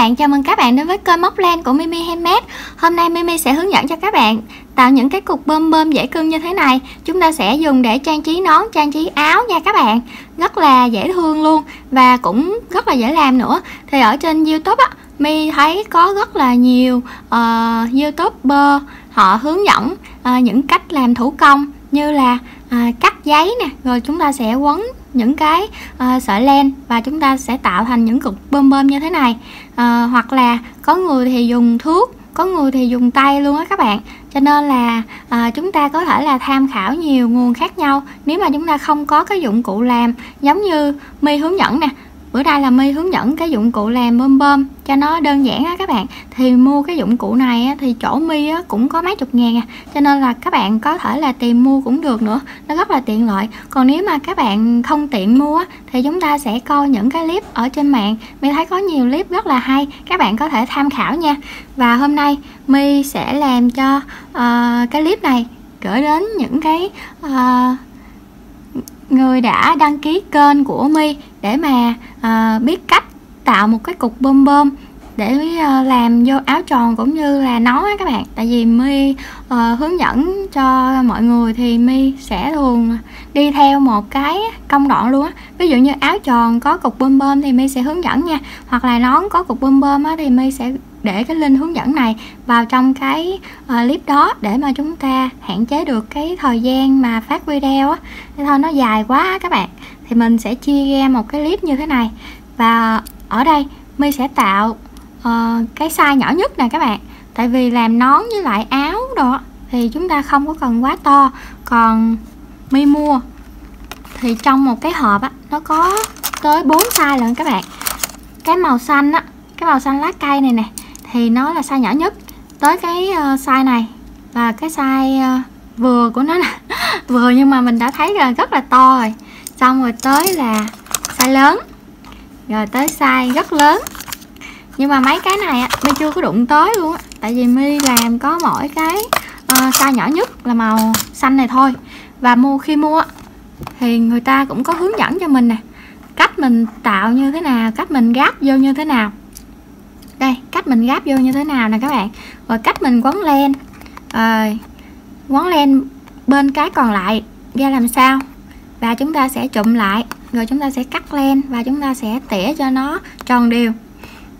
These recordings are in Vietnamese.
bạn, chào mừng các bạn đến với kênh Móc Len của Mimi Handmade. Hôm nay Mimi sẽ hướng dẫn cho các bạn tạo những cái cục bơm bơm dễ cưng như thế này. Chúng ta sẽ dùng để trang trí nón, trang trí áo nha các bạn. Rất là dễ thương luôn và cũng rất là dễ làm nữa. Thì ở trên YouTube á, Mi thấy có rất là nhiều YouTuber họ hướng dẫn những cách làm thủ công như là cắt giấy nè, rồi chúng ta sẽ quấn những cái sợi len và chúng ta sẽ tạo thành những cục bơm bơm như thế này. Hoặc là có người thì dùng thước, có người thì dùng tay luôn á các bạn. Cho nên là chúng ta có thể là tham khảo nhiều nguồn khác nhau. Nếu mà chúng ta không có cái dụng cụ làm giống như Mi hướng dẫn nè, bữa nay là Mi hướng dẫn cái dụng cụ làm bơm bơm cho nó đơn giản á các bạn, thì mua cái dụng cụ này á, thì chỗ Mi á, cũng có mấy chục ngàn à. Cho nên là các bạn có thể là tìm mua cũng được nữa, nó rất là tiện lợi. Còn nếu mà các bạn không tiện mua á, thì chúng ta sẽ coi những cái clip ở trên mạng. Mi thấy có nhiều clip rất là hay, các bạn có thể tham khảo nha. Và hôm nay Mi sẽ làm cho cái clip này gửi đến những cái người đã đăng ký kênh của Mi để mà biết cách tạo một cái cục bơm bơm để làm vô áo tròn cũng như là nón á các bạn. Tại vì Mi hướng dẫn cho mọi người thì Mi sẽ thường đi theo một cái công đoạn luôn á. Ví dụ như áo tròn có cục bơm bơm thì Mi sẽ hướng dẫn nha, hoặc là nón có cục bơm bơm á, thì Mi sẽ để cái link hướng dẫn này vào trong cái clip đó để mà chúng ta hạn chế được cái thời gian mà phát video á. Thế thôi, nó dài quá các bạn, thì mình sẽ chia ra một cái clip như thế này. Và ở đây Mi sẽ tạo cái size nhỏ nhất nè các bạn, tại vì làm nón với lại áo đồ thì chúng ta không có cần quá to. Còn Mi mua thì trong một cái hộp á, nó có tới 4 size lận các bạn. Cái màu xanh á, cái màu xanh lá cây này nè, thì nó là size nhỏ nhất. Tới cái size này là cái size vừa của nó nè vừa, nhưng mà mình đã thấy là rất là to rồi. Xong rồi tới là size lớn, rồi tới size rất lớn. Nhưng mà mấy cái này Mi chưa có đụng tới luôn á, tại vì Mi làm có mỗi cái size nhỏ nhất là màu xanh này thôi. Và khi mua thì người ta cũng có hướng dẫn cho mình nè, cách mình tạo như thế nào, cách mình gáp vô như thế nào. Đây, cách mình gáp vô như thế nào nè các bạn. Rồi cách mình quấn len, quấn len bên cái còn lại ra làm sao. Và chúng ta sẽ chụm lại, rồi chúng ta sẽ cắt len và chúng ta sẽ tỉa cho nó tròn đều.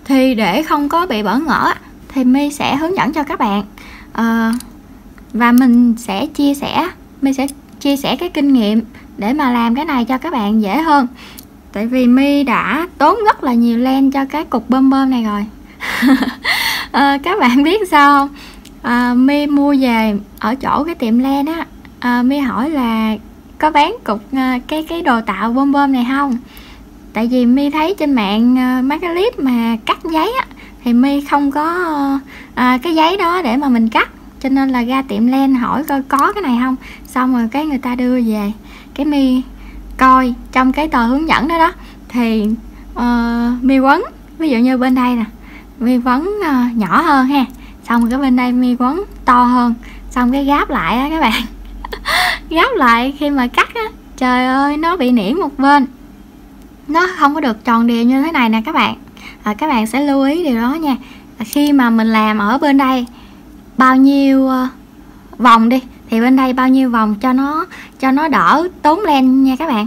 Thì để không có bị bỡ ngỡ thì Mi sẽ hướng dẫn cho các bạn, và Mi sẽ chia sẻ cái kinh nghiệm để mà làm cái này cho các bạn dễ hơn. Tại vì Mi đã tốn rất là nhiều len cho cái cục bơm bơm này rồi. Các bạn biết sao không? Mi mua về ở chỗ cái tiệm len á, Mi hỏi là có bán cục cái đồ tạo bơm bơm này không. Tại vì Mi thấy trên mạng mấy cái clip mà cắt giấy á, thì Mi không có cái giấy đó để mà mình cắt, cho nên là ra tiệm len hỏi coi có cái này không. Xong rồi cái người ta đưa về, cái Mi coi trong cái tờ hướng dẫn đó thì Mi quấn, ví dụ như bên đây nè, Mi quấn nhỏ hơn ha, xong rồi cái bên đây Mi quấn to hơn, xong cái gáp lại á các bạn gáp lại khi mà cắt á, trời ơi nó bị nỉa một bên, nó không có được tròn đều như thế này nè các bạn. Các bạn sẽ lưu ý điều đó nha. Khi mà mình làm ở bên đây bao nhiêu vòng đi thì bên đây bao nhiêu vòng cho nó đỡ tốn len nha các bạn.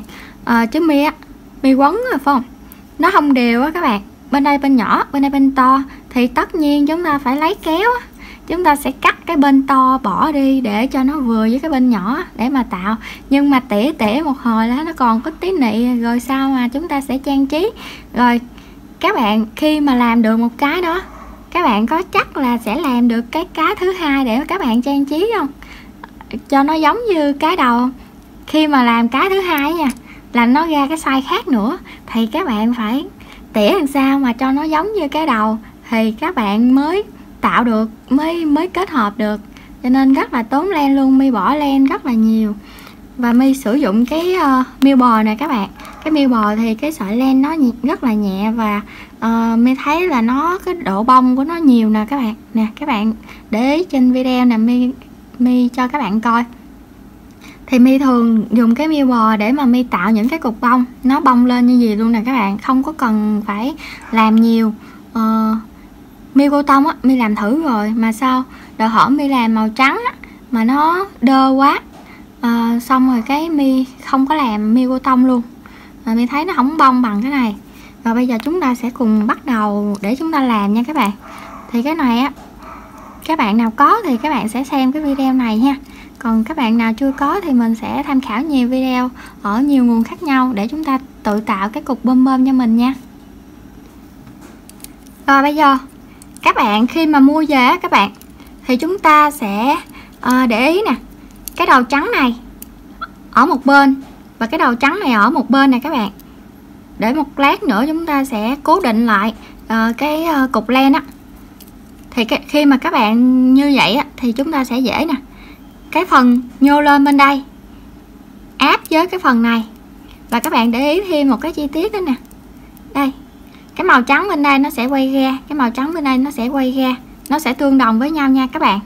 Chứ Mi quấn rồi phải không, nó không đều á các bạn. Bên đây bên nhỏ, bên đây bên to, thì tất nhiên chúng ta phải lấy kéo á, chúng ta sẽ cắt cái bên to bỏ đi để cho nó vừa với cái bên nhỏ để mà tạo. Nhưng mà tỉa một hồi là nó còn có tí nị, rồi sao mà chúng ta sẽ trang trí. Rồi các bạn khi mà làm được một cái đó, các bạn có chắc là sẽ làm được cái thứ hai để các bạn trang trí không, cho nó giống như cái đầu. Khi mà làm cái thứ hai nha, là nó ra cái size khác nữa, thì các bạn phải tỉa làm sao mà cho nó giống như cái đầu thì các bạn mới tạo được, mới kết hợp được. Cho nên rất là tốn len luôn, Mi bỏ len rất là nhiều. Và Mi sử dụng cái miêu bò này các bạn. Cái miêu bò thì cái sợi len nó rất là nhẹ, và Mi thấy là nó cái độ bông của nó nhiều nè các bạn. Nè các bạn để ý trên video nè, Mi cho các bạn coi. Thì Mi thường dùng cái miêu bò để mà Mi tạo những cái cục bông, nó bông lên như gì luôn nè các bạn, không có cần phải làm nhiều. mi cô tông á, mi làm thử rồi mà sao đòi hỏi mi làm màu trắng á, mà nó đơ quá. Xong rồi cái mi không có làm mi cô tông luôn, mà mi thấy nó không bông bằng cái này. Và bây giờ chúng ta sẽ cùng bắt đầu để chúng ta làm nha các bạn. Thì cái này á, các bạn nào có thì các bạn sẽ xem cái video này nha, còn các bạn nào chưa có thì mình sẽ tham khảo nhiều video ở nhiều nguồn khác nhau để chúng ta tự tạo cái cục bơm bơm cho mình nha. Rồi bây giờ các bạn khi mà mua về các bạn thì chúng ta sẽ để ý nè, cái đầu trắng này ở một bên và cái đầu trắng này ở một bên này các bạn. Để một lát nữa chúng ta sẽ cố định lại cái cục len á. Thì khi mà các bạn như vậy á, thì chúng ta sẽ dễ nè, cái phần nhô lên bên đây áp với cái phần này. Và các bạn để ý thêm một cái chi tiết đó nè, đây cái màu trắng bên đây nó sẽ quay ra, cái màu trắng bên đây nó sẽ quay ra, nó sẽ tương đồng với nhau nha các bạn.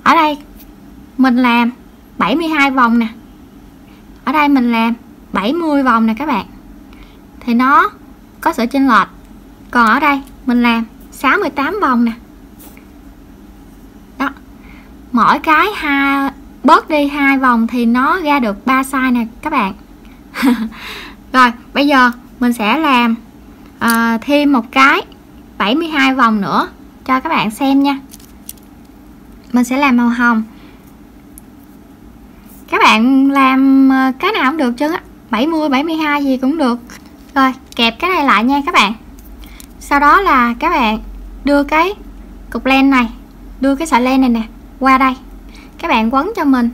Ở đây mình làm 72 vòng nè, ở đây mình làm 70 vòng nè các bạn, thì nó có sự chênh lệch. Còn ở đây mình làm 68 vòng nè, đó, mỗi cái bớt đi 2 vòng thì nó ra được 3 size nè các bạn. Rồi bây giờ mình sẽ làm thêm một cái 72 vòng nữa cho các bạn xem nha. Mình sẽ làm màu hồng, các bạn làm cái nào cũng được chứ á, 70 72 gì cũng được. Rồi kẹp cái này lại nha các bạn. Sau đó là các bạn đưa cái cục len này, đưa cái sợi len này nè qua đây, các bạn quấn cho mình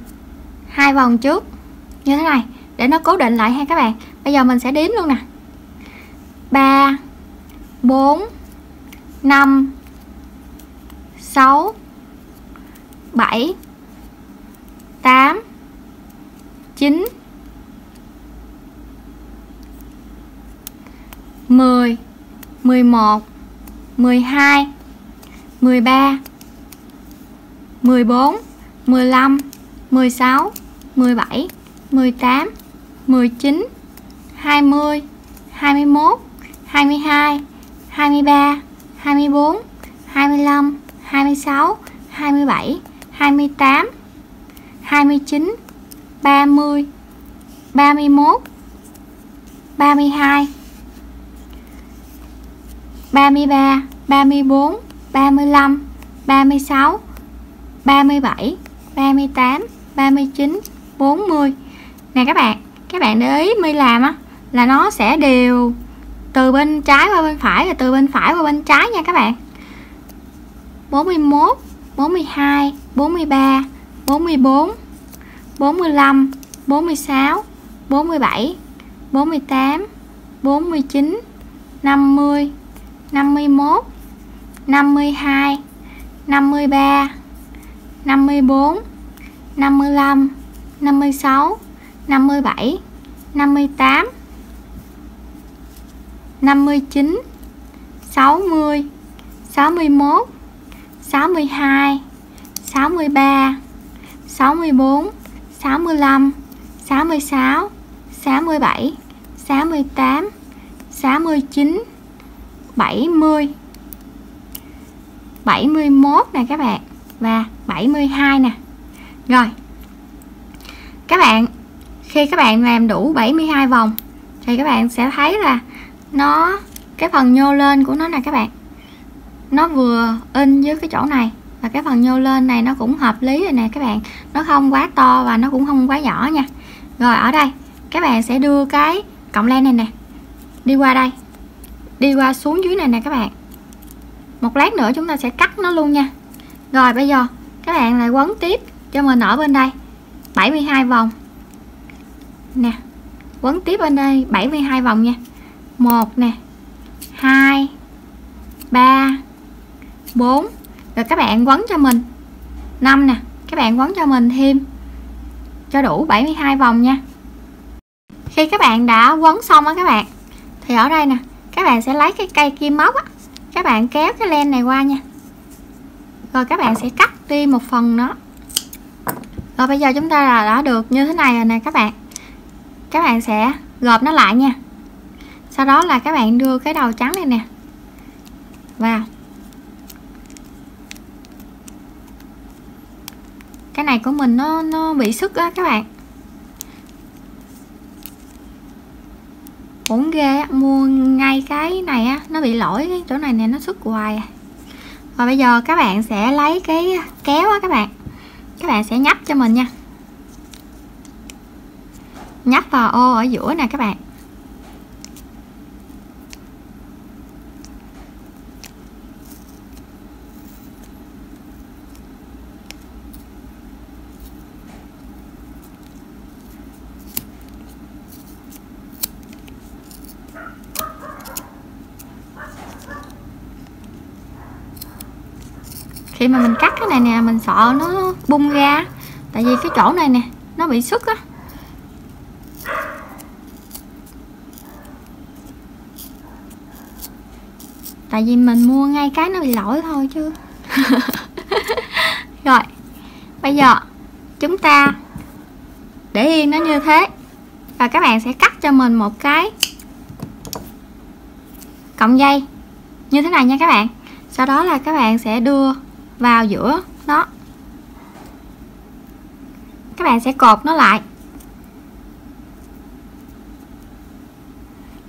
2 vòng trước như thế này để nó cố định lại ha các bạn. Bây giờ mình sẽ đếm luôn nè, 3 4 5 6 7 8 9 10 11 12 13 14 15 16 17 18 19 20 21 22 23 24 25 26 27 28 29 30 31 32 33 34 35 36 37 38 39 40 nè các bạn để ý mi làm á là nó sẽ đều từ bên trái qua bên phải và từ bên phải qua bên trái nha các bạn. 41 42 43 44 45 46 47 48 49 50 51 52 53 54 55 56 57 58 59 60 61 62 63 64 65 66 67 68 69 70 71 nè các bạn, và 72 nè. Rồi các bạn khi các bạn làm đủ 72 vòng thì các bạn sẽ thấy là nó cái phần nhô lên của nó nè các bạn, nó vừa in với cái chỗ này, và cái phần nhô lên này nó cũng hợp lý rồi nè các bạn, nó không quá to và nó cũng không quá nhỏ nha. Rồi ở đây các bạn sẽ đưa cái cọng len này nè đi qua đây, đi qua xuống dưới này nè các bạn. Một lát nữa chúng ta sẽ cắt nó luôn nha. Rồi bây giờ các bạn lại quấn tiếp cho mình ở bên đây 72 vòng nè, quấn tiếp bên đây 72 vòng nha. 1 nè, 2 3 4, rồi các bạn quấn cho mình 5 nè, các bạn quấn cho mình thêm cho đủ 72 vòng nha. Khi các bạn đã quấn xong á các bạn, thì ở đây nè các bạn sẽ lấy cái cây kim móc á, các bạn kéo cái len này qua nha, rồi các bạn sẽ cắt đi một phần nó. Rồi bây giờ chúng ta đã được như thế này rồi nè các bạn. Các bạn sẽ gộp nó lại nha. Sau đó là các bạn đưa cái đầu trắng này nè, vào. Cái này của mình nó bị sức á các bạn. Uổng ghê á, mua ngay cái này á nó bị lỗi cái chỗ này nè, nó sức hoài à. Và bây giờ các bạn sẽ lấy cái kéo á các bạn sẽ nhấp cho mình nha, nhấp vào ô ở giữa nè các bạn. Khi mà mình cắt cái này nè, mình sợ nó bung ra, tại vì cái chỗ này nè nó bị sức á. Tại vì mình mua ngay cái nó bị lỗi thôi chứ. Rồi bây giờ chúng ta để yên nó như thế, và các bạn sẽ cắt cho mình một cái cọng dây như thế này nha các bạn. Sau đó là các bạn sẽ đưa vào giữa nó, các bạn sẽ cột nó lại,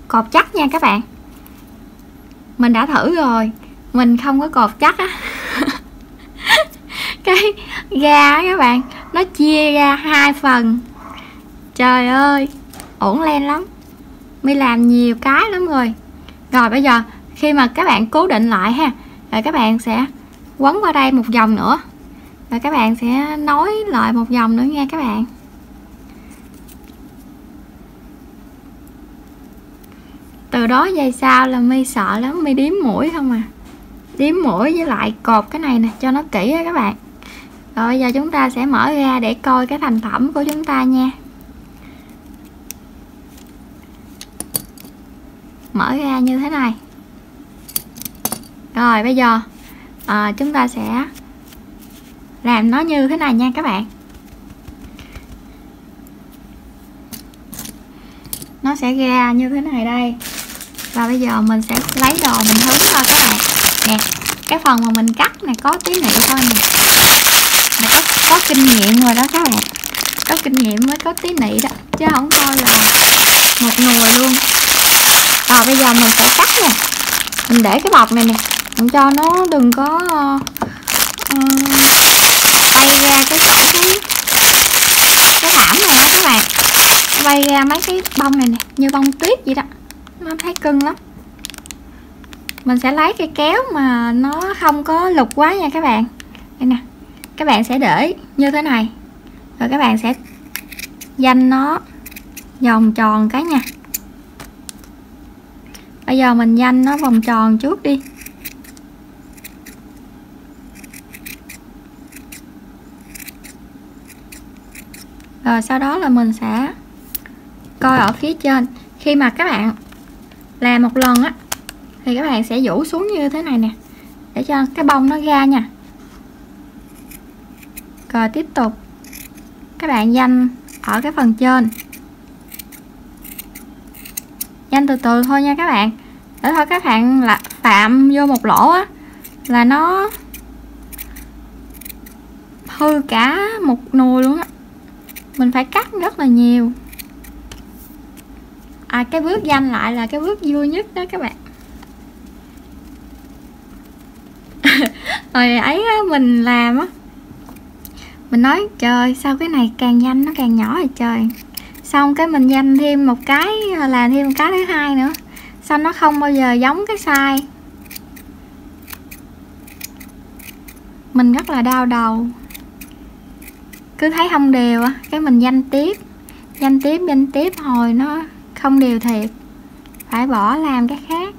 cột chắc nha các bạn. Mình đã thử rồi, mình không có cột chắc á. Cái ga á các bạn, nó chia ra 2 phần. Trời ơi, ổn len lắm, mi làm nhiều cái lắm rồi. Rồi bây giờ khi mà các bạn cố định lại ha, rồi các bạn sẽ quấn qua đây một vòng nữa, rồi các bạn sẽ nối lại một vòng nữa nha các bạn. Từ đó về sau là mi sợ lắm, mi điếm mũi không à, điếm mũi với lại cột cái này nè cho nó kỹ á các bạn. Rồi bây giờ chúng ta sẽ mở ra để coi cái thành phẩm của chúng ta nha. Mở ra như thế này. Rồi bây giờ chúng ta sẽ làm nó như thế này nha các bạn. Nó sẽ ra như thế này đây. Và bây giờ mình sẽ lấy đồ mình hứng thôi các bạn. Nè, cái phần mà mình cắt này có tí nị thôi nè. Có kinh nghiệm rồi đó các bạn. Có kinh nghiệm mới có tí nị đó, chứ không thôi là một nùi luôn. Rồi bây giờ mình sẽ cắt nè. Mình để cái bọc này nè, mình cho nó đừng có bay ra cái chỗ cái thảm này đó các bạn. Bay ra mấy cái bông này nè, như bông tuyết vậy đó, nó thấy cưng lắm. Mình sẽ lấy cây kéo mà nó không có lục quá nha các bạn. Đây nè, các bạn sẽ để như thế này, rồi các bạn sẽ danh nó vòng tròn cái nha. Bây giờ mình danh nó vòng tròn trước đi. Rồi sau đó là mình sẽ coi ở phía trên. Khi mà các bạn làm một lần á thì các bạn sẽ vũ xuống như thế này nè, để cho cái bông nó ra nha. Rồi tiếp tục các bạn danh ở cái phần trên, danh từ từ thôi nha các bạn, để thôi các bạn là phạm vô một lỗ á là nó hư cả một nùi luôn á. Mình phải cắt rất là nhiều. Cái bước danh lại là cái bước vui nhất đó các bạn. Rồi ấy á, mình làm á, mình nói trời sao cái này càng danh nó càng nhỏ rồi trời. Xong cái mình danh thêm một cái, làm thêm một cái thứ hai nữa, sao nó không bao giờ giống cái size. Mình rất là đau đầu, cứ thấy không đều á cái mình danh tiếp hồi nó không đều thiệt, phải bỏ làm cái khác.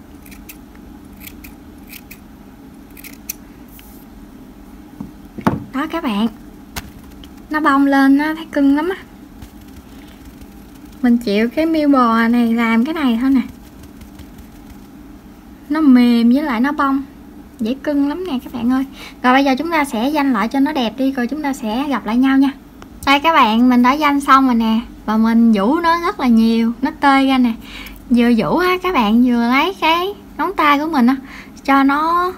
Đó các bạn, nó bong lên nó thấy cưng lắm á. Mình chịu cái miêu bò này làm cái này thôi nè, nó mềm với lại nó bong dễ cưng lắm nè các bạn ơi. Rồi bây giờ chúng ta sẽ danh lại cho nó đẹp đi, rồi chúng ta sẽ gặp lại nhau nha. Đây các bạn, mình đã danh xong rồi nè, và mình vũ nó rất là nhiều, nó tơi ra nè. Vừa vũ á các bạn vừa lấy cái ngón tay của mình á, cho nó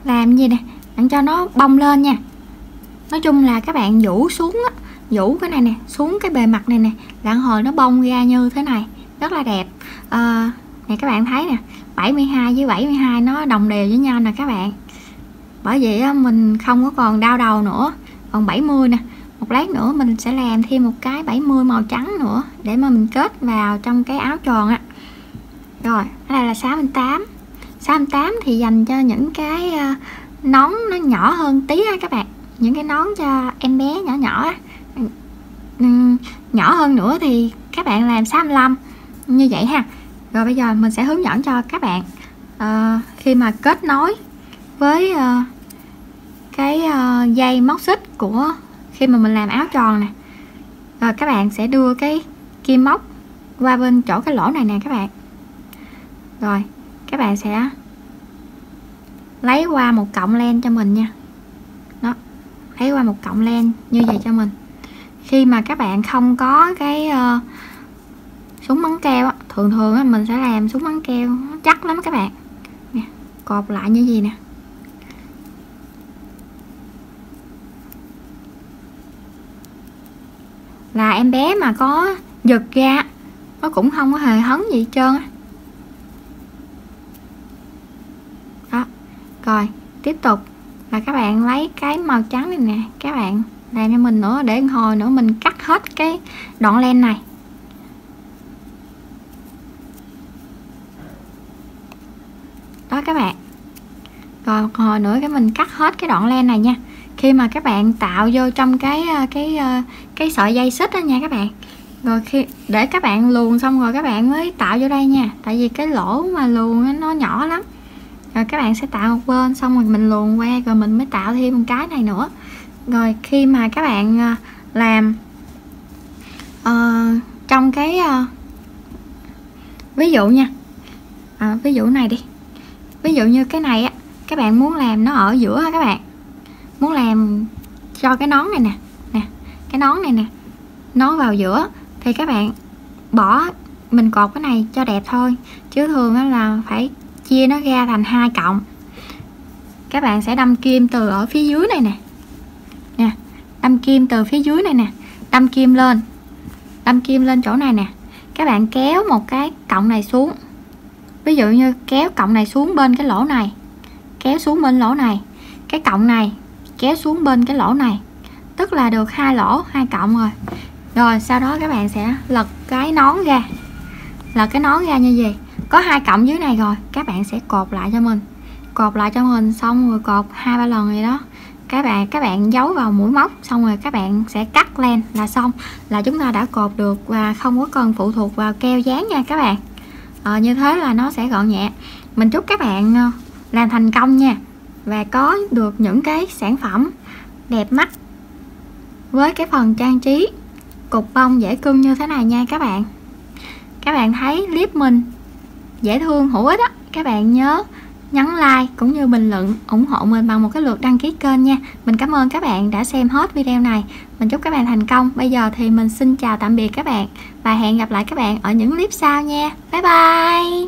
làm gì nè, bạn cho nó bông lên nha. Nói chung là các bạn vũ xuống á, vũ cái này nè xuống cái bề mặt này nè, đặng hồi nó bông ra như thế này, rất là đẹp. Nè các bạn thấy nè, 72 với 72 nó đồng đều với nhau nè các bạn. Bởi vậy mình không có còn đau đầu nữa. Còn 70 nè, một lát nữa mình sẽ làm thêm một cái 70 màu trắng nữa để mà mình kết vào trong cái áo tròn á. Rồi, cái này là 68. 68 thì dành cho những cái nón nó nhỏ hơn tí á các bạn. Những cái nón cho em bé nhỏ nhỏ á. Nhỏ hơn nữa thì các bạn làm 65 như vậy ha. Rồi bây giờ mình sẽ hướng dẫn cho các bạn khi mà kết nối với cái dây móc xích của khi mà mình làm áo tròn nè. Rồi các bạn sẽ đưa cái kim móc qua bên chỗ cái lỗ này nè các bạn. Rồi các bạn sẽ lấy qua một cọng len cho mình nha. Đó, lấy qua một cọng len như vậy cho mình. Khi mà các bạn không có cái súng bắn keo á, thường á, mình sẽ làm súng bắn keo nó chắc lắm các bạn nè, cột lại như gì nè. Là em bé mà có giật ra nó cũng không có hề hấn gì hết trơn á. Đó, rồi tiếp tục là các bạn lấy cái màu trắng này nè, các bạn làm cho mình nữa, để hồi nữa mình cắt hết cái đoạn len này. Đó các bạn. Rồi một hồi nữa cái mình cắt hết cái đoạn len này nha. Khi mà các bạn tạo vô trong cái sợi dây xích đó nha các bạn. Rồi khi để các bạn luồn xong rồi các bạn mới tạo vô đây nha. Tại vì cái lỗ mà luồn nó nhỏ lắm. Rồi các bạn sẽ tạo một bên xong rồi mình luồn qua, rồi mình mới tạo thêm một cái này nữa. Rồi khi mà các bạn làm trong cái ví dụ nha, ví dụ này đi, ví dụ như cái này á, các bạn muốn làm nó ở giữa ha các bạn, muốn làm cho cái nón này nè, cái nón này nè, nó vào giữa thì các bạn bỏ, mình cột cái này cho đẹp thôi, chứ thường là phải chia nó ra thành 2 cọng. Các bạn sẽ đâm kim từ ở phía dưới này nè, đâm kim từ phía dưới này nè, đâm kim lên chỗ này nè. Các bạn kéo một cái cọng này xuống, ví dụ như kéo cọng này xuống bên cái lỗ này, kéo xuống bên lỗ này, cái cọng này kéo xuống bên cái lỗ này, tức là được 2 lỗ 2 cọng rồi. Rồi sau đó các bạn sẽ lật cái nón ra, như vậy, có 2 cọng dưới này rồi, các bạn sẽ cột lại cho mình, xong rồi cột 2-3 lần vậy đó. Các bạn giấu vào mũi móc, xong rồi các bạn sẽ cắt len là xong, là chúng ta đã cột được và không có cần phụ thuộc vào keo dán nha các bạn. Như thế là nó sẽ gọn nhẹ. Mình chúc các bạn làm thành công nha, và có được những cái sản phẩm đẹp mắt với cái phần trang trí cục bông dễ cưng như thế này nha các bạn. Các bạn thấy clip mình dễ thương hữu ích á, các bạn nhớ nhấn like cũng như bình luận ủng hộ mình bằng một cái lượt đăng ký kênh nha. Mình cảm ơn các bạn đã xem hết video này. Mình chúc các bạn thành công. Bây giờ thì mình xin chào tạm biệt các bạn và hẹn gặp lại các bạn ở những clip sau nha. Bye bye.